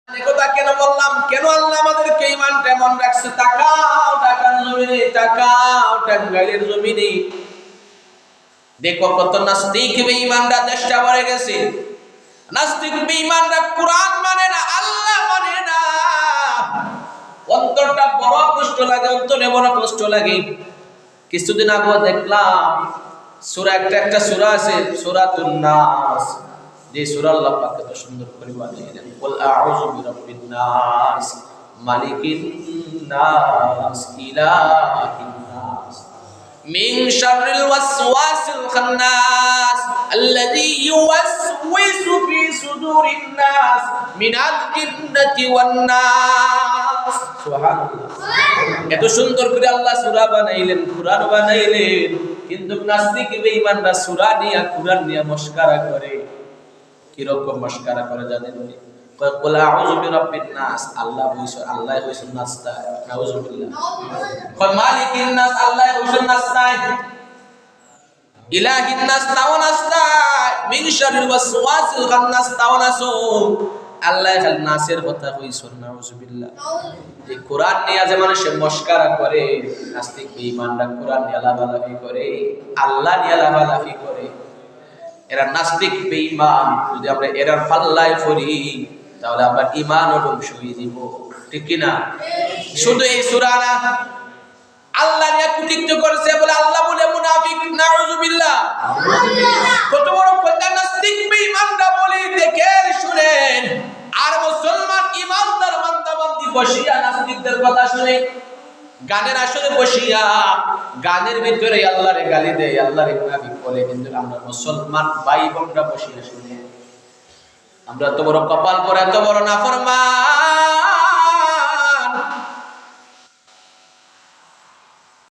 কথা কেন বললাম, কেন আল্লাহ আমাদেরকে ঈমানটা এমন রাখছে? তাকাও ঢাকার জমিনে, তাকাও টাঙ্গাইলের জমিনে, দেখো কত নাস্তিক বেঈমানরা দেশটা ভরে গেছে। নাস্তিক বেঈমানরা কোরআন মানে না, আল্লাহ মানে না। অন্তরটা বড় কষ্ট লাগে, অন্তরে বড় কষ্ট লাগে। কিছুদিন আগে দেখলাম সূরা একটা সূরা আছে, সূরাতুন নাস, যে সূরা আল্লাহ পাক এত সুন্দর করে বানিয়েছেন। কুল আউযু বিরাব্বিন নাস, মালিকিন নাস, ইলাহিন নাস, মিন শাররিল ওয়াসওয়াসিল খান্নাস, আল্লাযী ইউওয়াসওয়িসু ফি সুদুরিন নাস মিনাল জিন্নাতি ওয়ান নাস। সুবহানাল্লাহ। এত সুন্দর করে আল্লাহ সূরা বানাইলেন, কুরআন বানাইলেন, কিন্তু নাস্তিক বেঈমানরা সূরা নিয়া, কুরআন নিয়া মশকরা করে। কি রকম মশকরা করে জানেন? কয় কুল আউযু বিরাব্বিন নাস, আল্লাহ হইছে নাস্তা, নাউযুবিল্লাহ। কয় মালিকিন নাস, আল্লাহ হইছে নাস্তা, ইলাহিন নাস তাও নাস্তা, মিন শাররিল ওয়াসওয়াসিল খান্নাস তাও নাসু, আল্লাহ খাল নাসের কথা কইছো, নাউযুবিল্লাহ। এই কোরআন নিয়ে যে মানুষ মশকরা করে, নাস্তিক বেঈমানরা কোরআন নিয়ে লাফালাফি করে, আল্লাহ নিয়ে লাফালাফি করে। এরা নাস্তিক বেঈমান, যদি আমরা এরার পাল্লায় পড়ি তাহলে আমরা ঈমানও ধ্বংস হয়ে যাব, ঠিক কি না? শুধু এই সূরা না, আল্লাহ নিয়ে কটূক্তি করেছে বলে আল্লাহ বলে মুনাফিক, নাউযুবিল্লাহ। কত বড় কথা নাস্তিক বেঈমানরা বলে, দেখেন শুনেন। আর মুসলমান ইমানদার বান্দা-বান্দি বসিয়া নাস্তিকদের কথা শুনে, গানের আসরে বসিয়া গানের ভিতরে আল্লাহরে গালি দেয়, আল্লাহরে মুনাফিক বলে। কিন্তু আমরা মুসলমান ভাই বোনরা বসিয়া শুনে, আমরা তো বড় কপাল পরে, এত বড় নাফরমান।